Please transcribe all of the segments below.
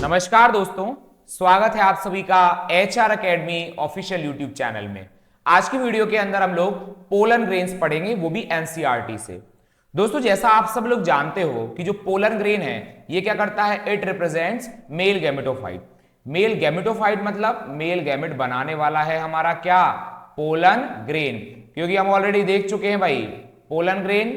नमस्कार दोस्तों, स्वागत है आप सभी का HR academy official YouTube channel में। आज की वीडियो के अंदर हम लोग पोलन ग्रेन्स पढ़ेंगे, वो भी एनसीईआरटी से। दोस्तों, जैसा आप सब लोग जानते हो कि जो पोलन ग्रेन है ये क्या करता है, it represents male gametophyte. Male gametophyte मतलब मेल गैमेट बनाने वाला है हमारा क्या, पोलन ग्रेन। क्योंकि हम ऑलरेडी देख चुके हैं भाई, pollen grain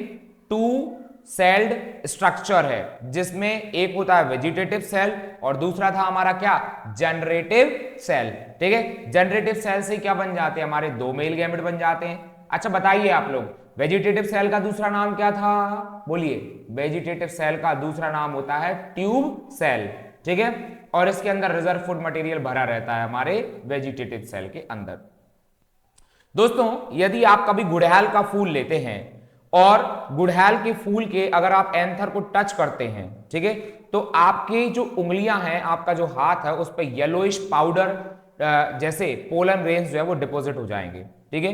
two celled structure है, जिसमें एक होता है वेजिटेटिव सेल और दूसरा था हमारा क्या, जनरेटिव सेल। ठीक है, जनरेटिव सेल से क्या बन जाते हैं, हमारे दो मेल गैमेट बन जाते हैं। अच्छा बताइए आप लोग, वेजिटेटिव सेल का दूसरा नाम क्या था, बोलिए। वेजिटेटिव सेल का दूसरा नाम होता है ट्यूब सेल। ठीक है, और इसके अंदर रिजर्व फूड मटेरियल भरा रहता है हमारे वेजिटेटिव सेल के अंदर। दोस्तों, यदि आप कभी गुड़हल का फूल लेते हैं और गुड़हल के फूल के अगर आप एंथर को टच करते हैं, ठीक है, तो आपकी जो उंगलियां हैं, आपका जो हाथ है, उस पर येलोइश पाउडर जैसे पोलन ग्रेन्स जो है वो डिपॉजिट हो जाएंगे। ठीक है,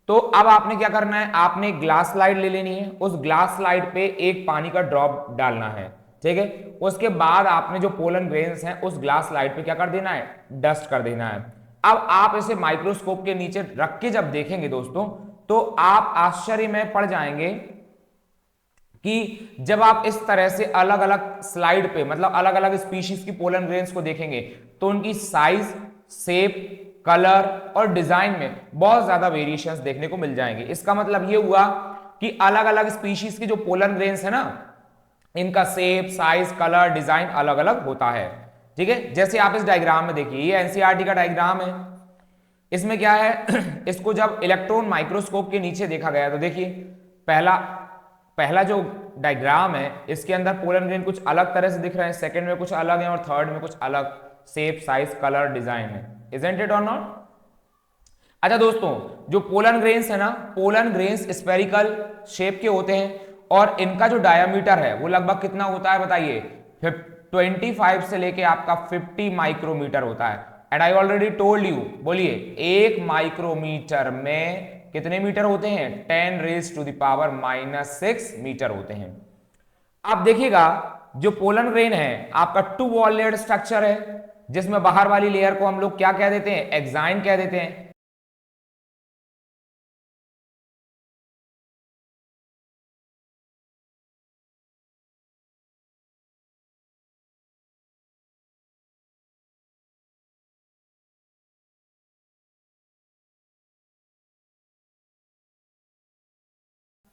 तो अब आपने क्या करना है, आपने ग्लास स्लाइड ले लेनी है, उस ग्लास स्लाइड पे एक पानी का ड्रॉप डालना है। ठीक है, उसके बाद आपने जो पोलन ग्रेन्स हैं उस ग्लास स्लाइड पे क्या कर देना है, डस्ट कर देना है। अब आप इसे माइक्रोस्कोप के नीचे रख के जब देखेंगे दोस्तों, तो आप आश्चर्य में पड़ जाएंगे कि जब आप इस तरह से अलग अलग स्लाइड पे, मतलब अलग अलग स्पीशीज की पोलन ग्रेन्स को देखेंगे, तो उनकी साइज, शेप, कलर और डिजाइन में बहुत ज्यादा वेरिएशंस देखने को मिल जाएंगे। इसका मतलब ये हुआ कि अलग अलग स्पीशीज की जो पोलन ग्रेन्स है ना, इनका शेप, साइज, कलर, डिजाइन अलग अलग होता है। ठीक है, जैसे आप इस डायग्राम में देखिए, ये एनसीईआरटी का डायग्राम है। इसमें क्या है, इसको जब इलेक्ट्रॉन माइक्रोस्कोप के नीचे देखा गया तो देखिए, पहला जो डायग्राम है इसके अंदर पोलन ग्रेन कुछ अलग तरह से दिख रहे हैं, सेकंड में कुछ अलग है और थर्ड में कुछ अलग शेप, साइज, कलर, डिजाइन है। इजंट इट और नॉट? अच्छा दोस्तों, जो पोलन ग्रेन्स है ना, पोलन ग्रेन्स स्फेरिकल शेप के होते हैं और इनका जो डायामीटर है वो लगभग कितना होता है बताइए, 25 से लेके आपका 50 माइक्रोमीटर होता है। And I already told you, बोलिए, एक माइक्रोमीटर में कितने मीटर होते हैं, 10⁻⁻⁻6 मीटर होते हैं। अब देखिएगा, जो पोलन ग्रेन है आपका टू वॉल लेयर स्ट्रक्चर है, जिसमें बाहर वाली लेयर को हम लोग क्या कह देते हैं, एक्साइन कह देते हैं।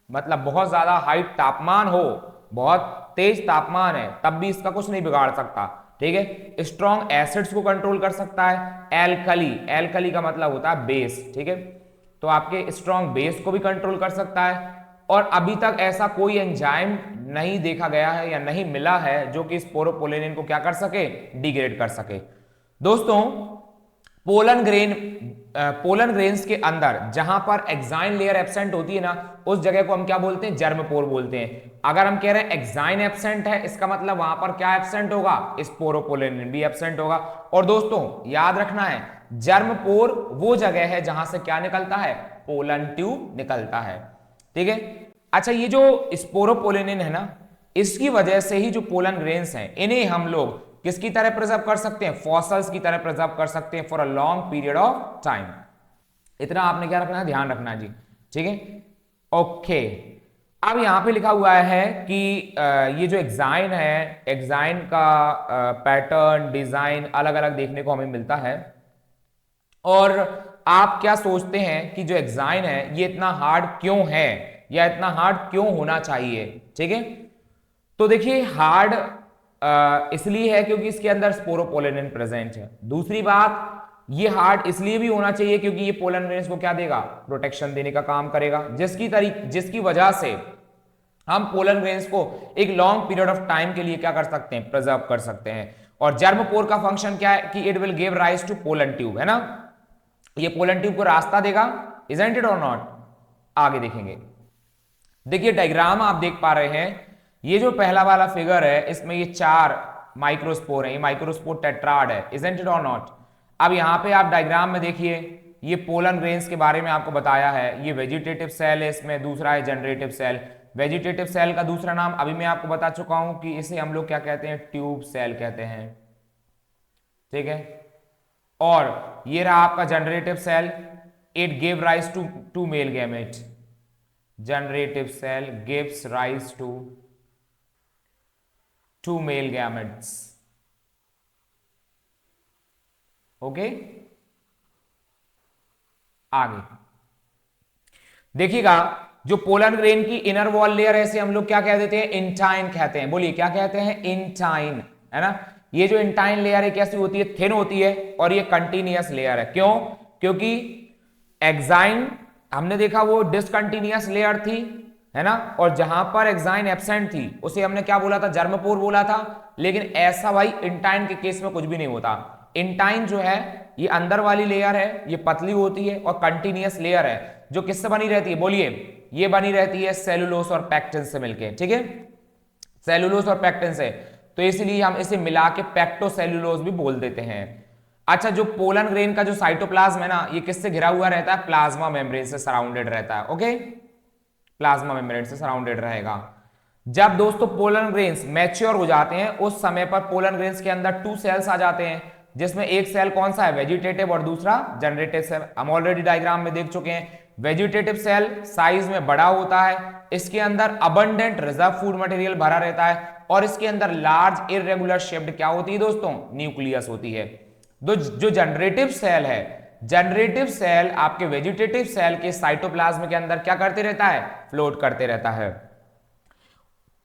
मतलब बहुत ज्यादा हाइट तापमान हो, बहुत तेज तापमान है, तब भी इसका कुछ नहीं बिगाड़ सकता। ठीक है, स्ट्रॉन्ग एसिड्स को कंट्रोल कर सकता है। एल्कली, एल्कली का मतलब होता है बेस। ठीक है, तो आपके स्ट्रॉन्ग बेस को भी कंट्रोल कर सकता है। और अभी तक ऐसा कोई एंजाइम नहीं देखा गया है या नहीं मिला है जो कि स्पोरोपोलेनिन को क्या कर सके, डिग्रेड कर सके। दोस्तों, पोलन ग्रेन्स के अंदर जहां पर एक्साइन लेयर एब्सेंट होती है ना, उस जगह को हम क्या बोलते हैं, जर्मपोर बोलते हैं। अगर हम कह रहे हैं एक्साइन एब्सेंट है, इसका मतलब वहां पर क्या एब्सेंट होगा, स्पोरोपोलेनिन भी एब्सेंट होगा। और दोस्तों याद रखना है, जर्मपोर वो जगह है जहां से क्या निकलता है, पोलन ट्यूब निकलता है। ठीक है, अच्छा, ये जो स्पोरोपोलेनिन है ना, इसकी वजह से ही जो पोलन ग्रेन्स हैं इन्हें हम लोग किसकी तरह प्रिजर्व कर सकते हैं, फॉसल्स की तरह प्रिजर्व कर सकते हैं for a long period of time. इतना आपने क्या रखना है, ध्यान रखना है जी। ठीक है, ओके। अब यहां पे लिखा हुआ है कि ये जो एक्साइन है, एक्साइन का पैटर्न, डिजाइन अलग अलग देखने को हमें मिलता है। और आप क्या सोचते हैं कि जो एक्साइन है ये इतना हार्ड क्यों है या इतना हार्ड क्यों होना चाहिए? ठीक है, तो देखिए, हार्ड इसलिए है क्योंकि इसके अंदर स्पोरोपोलेनिन प्रेजेंट है। दूसरी बात, ये हार्ड इसलिए भी होना चाहिए क्योंकि ये पोलन ग्रेन्स को क्या देगा, प्रोटेक्शन देने का काम करेगा, जिसकी वजह से हम पोलन ग्रेन्स को एक लॉन्ग पीरियड ऑफ टाइम के लिए क्या कर सकते हैं, प्रिजर्व कर सकते हैं। और जर्मपोर का फंक्शन क्या है कि it will give rise to pollen tube, है ना, ये पोलन ट्यूब को रास्ता देगा। इजंट इट और नॉट? आगे देखेंगे। देखिए, डायग्राम आप देख पा रहे हैं, ये जो पहला वाला फिगर है इसमें ये 4 माइक्रोस्पोर है, ये माइक्रोस्पोर टेट्राड है। इजंट इट और नॉट? अब यहां पे आप डायग्राम में देखिए, ये पोलन ग्रेन्स के बारे में आपको बताया है, ये वेजिटेटिव सेल है, इसमें दूसरा है जनरेटिव सेल। वेजिटेटिव सेल का दूसरा नाम अभी मैं आपको बता चुका हूं कि इसे हम लोग क्या कहते हैं, ट्यूब सेल कहते हैं। ठीक है। और ये रहा आपका generative cell, it give rise to two male gamete, generative cell gives rise to two male gametes. Okay, आगे देखिएगा, जो पोलन ग्रेन की इनर वॉल लेयर है इसे हम लोग क्या कह देते हैं, इंटाइन कहते हैं। बोलिए क्या कहते हैं, इंटाइन, है ना। ये जो इंटाइन लेयर है कैसी होती है, थिन होती है, और ये कंटिन्यूअस लेयर है। क्यों, क्योंकि एक्साइन हमने देखा वो डिसकंटिन्यूअस लेयर थी, है ना, और जहां पर एक्साइन एब्सेंट थी उसे हमने क्या बोला था, जर्मपोर बोला था। लेकिन ऐसा भाई इंटाइन के केस में कुछ भी नहीं होता। इंटाइन जो है ये अंदर वाली लेयर है, ये पतली होती है और कंटिन्यूअस लेयर है, जो किससे बनी रहती है, बोलिए, ये बनी रहती है सेलुलोस और पैक्टिन से मिलके, ठीक है, सेलुलोस और पैक्टिन से। तो इसलिए हम इसे मिला के पैक्टोसेलुलोस भी बोल देते हैं। अच्छा, जो पोलन ग्रेन का जो साइटोप्लाज्म है ना, ये किससे घिरा हुआ रहता है, प्लाज्मा मेम्ब्रेन से सराउंडेड रहता है। ओके, प्लाज्मा मेम्ब्रेन से सराउंडेड रहेगा। जब दोस्तों पोलन ग्रेन्स मैच्योर हो जाते हैं उस समय पर पोलन ग्रेन्स के अंदर 2 सेल्स आ जाते हैं, जिसमें एक सेल कौन सा है, वेजिटेटिव, और दूसरा जनरेटिव सेल। हम ऑलरेडी डायग्राम में देख चुके हैं। वेजिटेटिव सेल साइज में बड़ा होता है, इसके अंदर अबंडेंट रिजर्व फूड मटेरियल भरा रहता है, और इसके अंदर लार्ज इररेगुलर शेप्ड क्या होती है दोस्तों, न्यूक्लियस होती है। जो जनरेटिव सेल है, जनरेटिव सेल आपके वेजिटेटिव सेल के साइटोप्लाज्म के अंदर क्या करते रहता है, फ्लोट करते रहता है।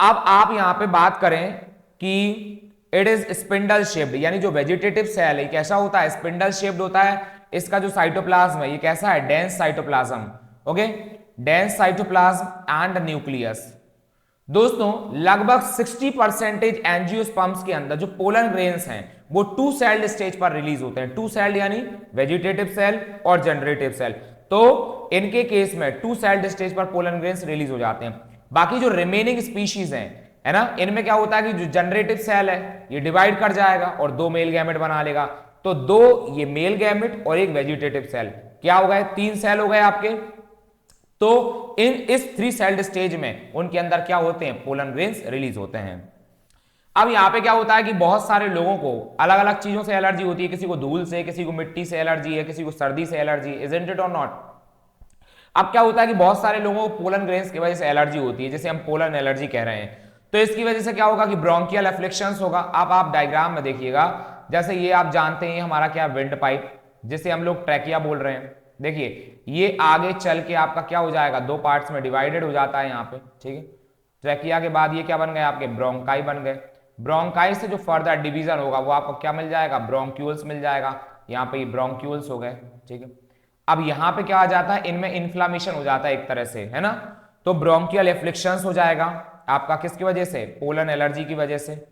अब आप यहां पे बात करें कि इट इज स्पिंडल शेप्ड, यानी जो वेजिटेटिव सेल है कैसा होता है, स्पिंडल शेप्ड होता है। इसका जो साइटोप्लाज्म है ये कैसा है, dense cytoplasm. Okay, dense cytoplasm and nucleus. दोस्तों लगभग 60% एंजियोस्पर्म्स के अंदर जो पोलन ग्रेन्स हैं वो 2 सेल्ड स्टेज पर रिलीज होते हैं। 2 सेल्ड यानी वेजिटेटिव सेल और जनरेटिव सेल। तो इनके केस में 2 सेल्ड स्टेज पर पोलन ग्रेन्स रिलीज हो जाते हैं। बाकी जो रिमेनिंग स्पीशीज हैं, है ना, इनमें क्या होता है कि जो जनरेटिव सेल है ये डिवाइड कर जाएगा और 2 मेल गैमेट बना लेगा। तो 2 ये मेल गैमेट और एक वेजिटेटिव सेल, क्या हो गए, 3 सेल हो गए आपके। तो इस 3 सेल्ड स्टेज में उनके अंदर क्या होते हैं, पोलन ग्रेन्स रिलीज होते हैं। अब यहां पे क्या होता है कि बहुत सारे लोगों को अलग अलग चीजों से एलर्जी होती है, किसी को धूल से, किसी को मिट्टी से एलर्जी है, किसी को सर्दी से एलर्जी, इजंट इट और नॉट। अब क्या होता है कि बहुत सारे लोगों को पोलन ग्रेन्स की वजह से एलर्जी होती है, जैसे हम पोलन एलर्जी कह रहे हैं। तो इसकी वजह से क्या होगा कि ब्रोंकियल एफ्लिक्शंस होगा। अब आप डायग्राम में देखिएगा, जैसे ये आप जानते हैं हमारा क्या, विंड पाइप, जिसे हम लोग ट्रैकिया बोल रहे हैं। देखिए ये आगे चल के आपका क्या हो जाएगा, 2 पार्ट्स में डिवाइडेड हो जाता है यहाँ पे, ठीक है। ट्रैकिया के बाद ये क्या बन गए आपके, ब्रोंकाई बन गए। ब्रोंकाई से जो फर्दर डिवीजन होगा वो आपको क्या मिल जाएगा, ब्रोंक्यूल्स मिल जाएगा। यहाँ पे ये ब्रोंक्यूल्स हो गए, ठीक है। अब यहाँ पे क्या आ जाता है, इनमें इन्फ्लामेशन हो जाता है एक तरह से, है ना। तो ब्रोंकियल एफ्लिक्शंस हो जाएगा आपका, किसकी वजह से, पोलन एलर्जी की वजह से।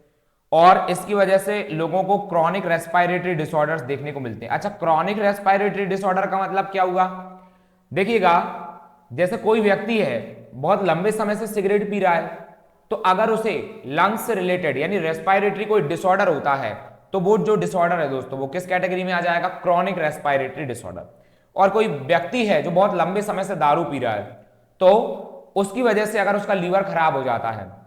और इसकी वजह से लोगों को क्रॉनिक रेस्पिरेटरी डिसऑर्डर्स देखने को मिलते हैं। अच्छा, क्रॉनिक रेस्पिरेटरी डिसऑर्डर का मतलब क्या हुआ, देखिएगा, जैसे कोई व्यक्ति है बहुत लंबे समय से सिगरेट पी रहा है, तो अगर उसे लंग्स से रिलेटेड यानी रेस्पिरेटरी कोई डिसऑर्डर होता है तो वो जो डिसऑर्डर है दोस्तों वो किस कैटेगरी में आ जाएगा, क्रॉनिक रेस्पिरेटरी डिसऑर्डर। और कोई व्यक्ति है जो बहुत लंबे समय से दारू पी रहा है, तो उसकी वजह से अगर उसका लीवर खराब हो जाता है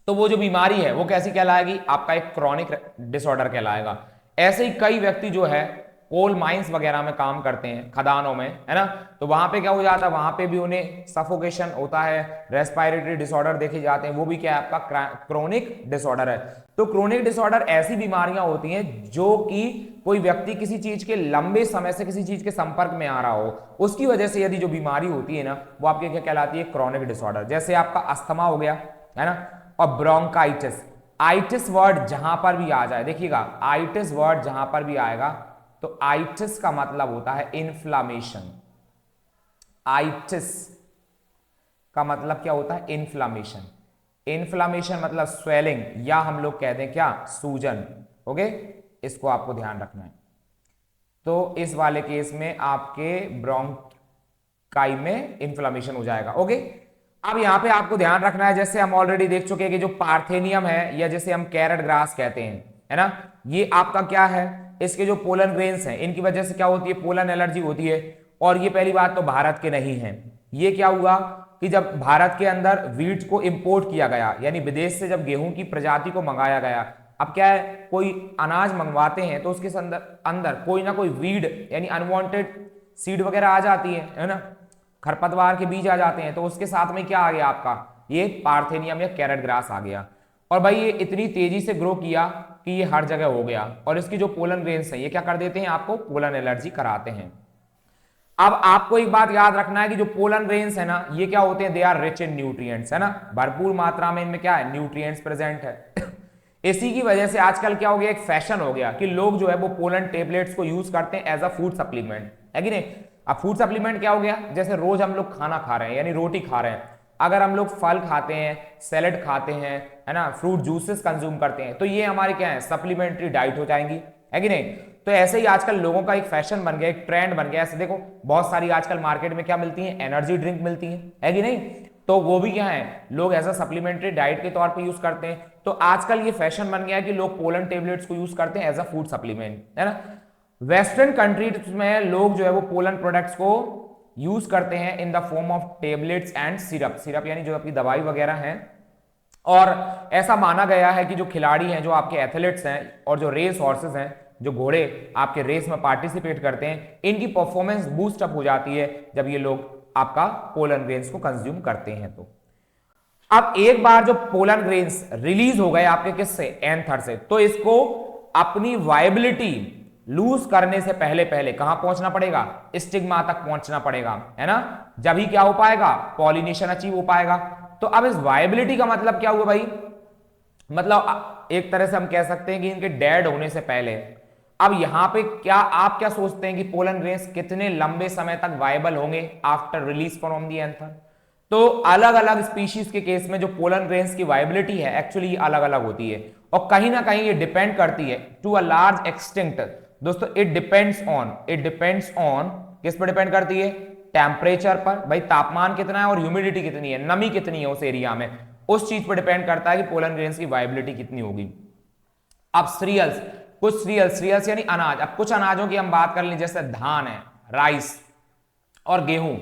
तो वो जो बीमारी है वो कैसी कहलाएगी, आपका एक क्रॉनिक डिसऑर्डर कहलाएगा। ऐसे ही कई व्यक्ति जो है कोल माइंस वगैरह में काम करते हैं, खदानों में, है ना, तो वहां पे क्या हो जाता है, वहां पे भी उन्हें सफोकेशन होता है, रेस्पिरेटरी डिसऑर्डर देखे जाते हैं, वो भी क्या है आपका क्रोनिक डिसऑर्डर है। तो क्रोनिक डिसऑर्डर ऐसी बीमारियां होती हैं जो कि कोई व्यक्ति किसी चीज के लंबे समय से किसी चीज के संपर्क में आ रहा हो, उसकी वजह से यदि जो बीमारी होती है ना वो आपके क्या कहलाती है, क्रोनिक डिसऑर्डर। जैसे आपका अस्थमा हो गया, है ना, और ब्रोंकाइटिस। आइटिस वर्ड जहां पर भी आ जाए, देखिएगा आइटिस वर्ड जहां पर भी आएगा तो आइटिस का मतलब होता है इन्फ्लामेशन। आइटिस का मतलब क्या होता है, इन्फ्लामेशन। इन्फ्लामेशन मतलब स्वेलिंग, या हम लोग कहते हैं क्या, सूजन। ओके, इसको आपको ध्यान रखना है। तो इस वाले केस में आपके ब्रोंकाई में इन्फ्लामेशन हो जाएगा। ओके, अब यहां पे आपको ध्यान रखना है, जैसे हम ऑलरेडी देख चुके हैं कि जो पार्थेनियम है या जैसे हम कैरेट ग्रास कहते हैं, है ना, ये आपका क्या है, इसके जो पोलन ग्रेन्स हैं इनकी वजह से क्या होती है, पोलन एलर्जी होती है। और ये पहली बात तो भारत के नहीं है, ये क्या हुआ कि जब भारत के अंदर वीट को इंपोर्ट किया गया, यानी विदेश से जब गेहूं की प्रजाति को मंगाया गया, अब क्या है, कोई अनाज मंगवाते हैं तो उसके अंदर अंदर कोई ना कोई वीड यानी अनवांटेड सीड वगैरह आ जाती है ना, खरपतवार के बीज आ जाते हैं, तो उसके साथ में क्या आ गया आपका, ये पार्थेनियम या कैरेट ग्रास आ गया। और भाई ये इतनी तेजी से ग्रो किया कि ये हर जगह हो गया, और इसकी जो पोलन ग्रेन्स हैं ये क्या कर देते हैं, आपको पोलन एलर्जी कराते हैं। अब आपको एक बात याद रखना है कि जो पोलन ग्रेन्स है ना, ये क्या होते हैं, they are rich in nutrients, है ना, भरपूर मात्रा में इनमें क्या है, न्यूट्रिएंट्स प्रेजेंट है। इसी की वजह से आजकल क्या हो गया, एक फैशन हो गया कि लोग जो है वो पोलन टेबलेट्स को यूज करते हैं एज अ फूड सप्लीमेंट, है कि नहीं। अब फूड सप्लीमेंट क्या हो गया, जैसे रोज हम लोग खाना खा रहे हैं यानी रोटी खा रहे हैं, अगर हम लोग फल खाते हैं, सैलेड खाते हैं, है ना, फ्रूट जूसेस कंज्यूम करते हैं, तो ये हमारी क्या है, सप्लीमेंट्री डाइट हो जाएंगी, है कि नहीं। तो ऐसे ही आजकल लोगों का एक फैशन बन गया, एक ट्रेंड बन गया। ऐसे देखो बहुत सारी आजकल मार्केट में क्या मिलती है, एनर्जी ड्रिंक मिलती है कि नहीं, तो वो भी क्या है, लोग एज अ सप्लीमेंट्री डाइट के तौर पे यूज करते हैं। तो आजकल ये फैशन बन गया है कि लोग पोलन टेबलेट्स को यूज करते हैं एज अ फूड सप्लीमेंट, है ना। वेस्टर्न कंट्रीज में लोग जो है वो पोलन प्रोडक्ट्स को यूज करते हैं in the form of tablets and syrup, syrup यानी जो आपकी दवाई वगैरह है। और ऐसा माना गया है कि जो खिलाड़ी हैं, जो आपके एथलीट्स हैं और जो रेस हॉर्सेस हैं, जो घोड़े आपके रेस में पार्टिसिपेट करते हैं, इनकी परफॉर्मेंस बूस्ट अप हो जाती है जब ये लोग आपका पोलन ग्रेन्स को कंज्यूम करते हैं। तो अब एक बार जो पोलन ग्रेन्स रिलीज हो गए आपके किससे, एंथर से, तो इसको अपनी वायबिलिटी लूज करने से पहले पहले कहां पहुंचना पड़ेगा, स्टिग्मा तक पहुंचना पड़ेगा, है ना, जब ही क्या हो पाएगा, पॉलिनेशन अचीव हो पाएगा। तो अब इस वायबिलिटी का मतलब क्या हुआ भाई, मतलब एक तरह से हम कह सकते हैं कि इनके डेड होने से पहले। अब यहां पे क्या आप क्या सोचते हैं कि पोलन ग्रेन्स कितने लंबे समय तक वायबल होंगे after release from the anther. तो अलग अलग स्पीशीज के केस में जो पोलन ग्रेन्स की वायबिलिटी है एक्चुअली अलग अलग होती है, और कहीं ना कहीं ये डिपेंड करती है टू अ लार्ज एक्सटेंट दोस्तों, इट डिपेंड्स ऑन किस पर डिपेंड करती है, टेम्परेचर पर, भाई तापमान कितना है और ह्यूमिडिटी कितनी है, नमी कितनी है उस एरिया में, उस चीज पर डिपेंड करता है कि पोलन ग्रेन्स की वायबिलिटी कितनी होगी। अब सीरियल्स, कुछ सीरियल्स यानी अनाज, अब कुछ अनाजों की हम बात कर लें, जैसे धान है, राइस और गेहूं।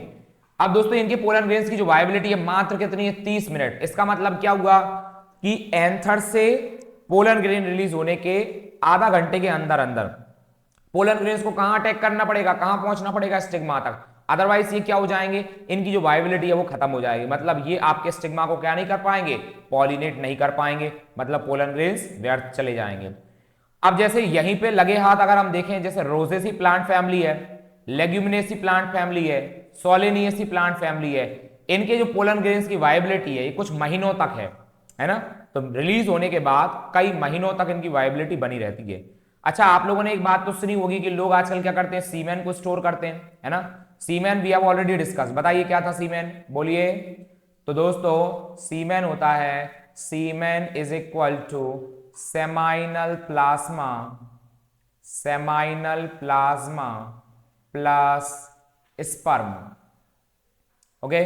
अब दोस्तों इनके पोलन ग्रेन्स की जो वायबिलिटी है मात्र कितनी है, 30 मिनट। इसका मतलब क्या हुआ कि एंथर से पोलन ग्रेन रिलीज होने के आधा घंटे के अंदर अंदर पोलन ग्रेन्स को कहां अटैक करना पड़ेगा, कहां पहुंचना पड़ेगा, स्टिग्मा तक। अदरवाइज ये क्या हो जाएंगे, इनकी जो वायबिलिटी है वो खत्म हो जाएगी, मतलब ये आपके स्टिग्मा को क्या नहीं कर पाएंगे, पॉलिनेट नहीं कर पाएंगे, मतलब पोलन ग्रेन्स व्यर्थ चले जाएंगे। अब जैसे यहीं पे लगे हाथ अगर हम देखें, जैसे रोजेसी प्लांट फैमिली है, लेग्यूमिनेसी प्लांट फैमिली है, सोलेनियसी प्लांट फैमिली है, इनके जो पोलन ग्रेन्स की वायबिलिटी है ये कुछ महीनों तक है ना, तो रिलीज होने के बाद कई महीनों तक इनकी वायबिलिटी बनी रहती है। अच्छा, आप लोगों ने एक बात तो सुनी होगी कि लोग आजकल क्या करते हैं, सीमेन को स्टोर करते हैं, है ना। सीमेन वी हैव ऑलरेडी डिस्कस, बताइए क्या था सीमेन, बोलिए। तो दोस्तों सीमेन होता है, semen is equal to seminal plasma plus sperm, okay.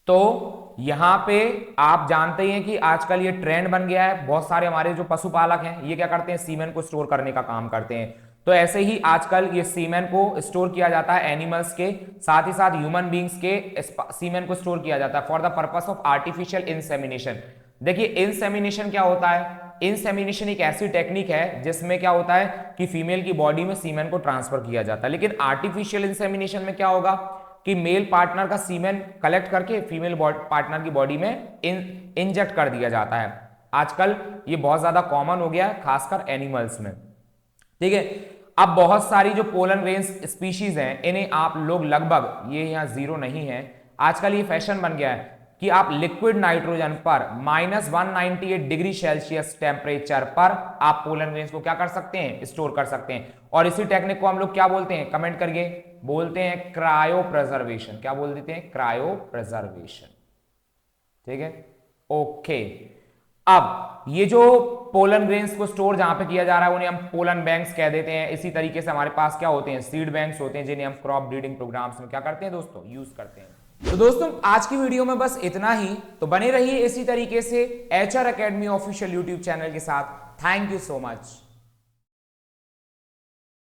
तो यहां पे आप जानते हैं कि आजकल ये ट्रेंड बन गया है, बहुत सारे हमारे जो पशुपालक हैं ये क्या करते हैं, सीमेन को स्टोर करने का काम करते हैं। तो ऐसे ही आजकल ये सीमेन को स्टोर किया जाता है एनिमल्स के, साथ ही साथ ह्यूमन बींग्स के सीमेन को स्टोर किया जाता है for the purpose of artificial insemination. देखिए इंसेमिनेशन क्या होता है, इंसेमिनेशन एक ऐसी टेक्निक है जिसमें क्या होता है कि फीमेल की बॉडी में सीमेन को ट्रांसफर किया जाता है। लेकिन आर्टिफिशियल इंसेमिनेशन में क्या होगा कि मेल पार्टनर का सीमेन कलेक्ट करके फीमेल पार्टनर की बॉडी में इंजेक्ट कर दिया जाता है। आजकल ये बहुत ज्यादा कॉमन हो गया है, खासकर एनिमल्स में, ठीक है। अब बहुत सारी जो पोलन ग्रेन्स स्पीशीज हैं इन्हें आप लोग लगभग, ये यहाँ जीरो नहीं है, आजकल ये फैशन बन गया है कि आप लिक्विड नाइट्रोजन पर -198 डिग्री सेल्सियस टेम्परेचर पर आप पोलन ग्रेन्स को क्या कर सकते हैं, स्टोर कर सकते हैं। और इसी टेक्निक को हम लोग क्या बोलते हैं, कमेंट करिए, बोलते हैं क्रायो प्रिजर्वेशन। क्या बोल देते हैं, क्रायो प्रिजर्वेशन, ठीक है, ओके। अब ये जो पोलन ग्रेन्स को स्टोर जहां पे किया जा रहा है उन्हें हम पोलन बैंक्स कह देते हैं। इसी तरीके से हमारे पास क्या होते हैं, सीड बैंक्स होते हैं, जिन्हें हम क्रॉप ब्रीडिंग प्रोग्राम्स में क्या करते हैं दोस्तों, यूज करते हैं। तो दोस्तों आज की वीडियो में बस इतना ही, तो बने रहिए इसी तरीके से HR Academy official YouTube channel के साथ। Thank you so much.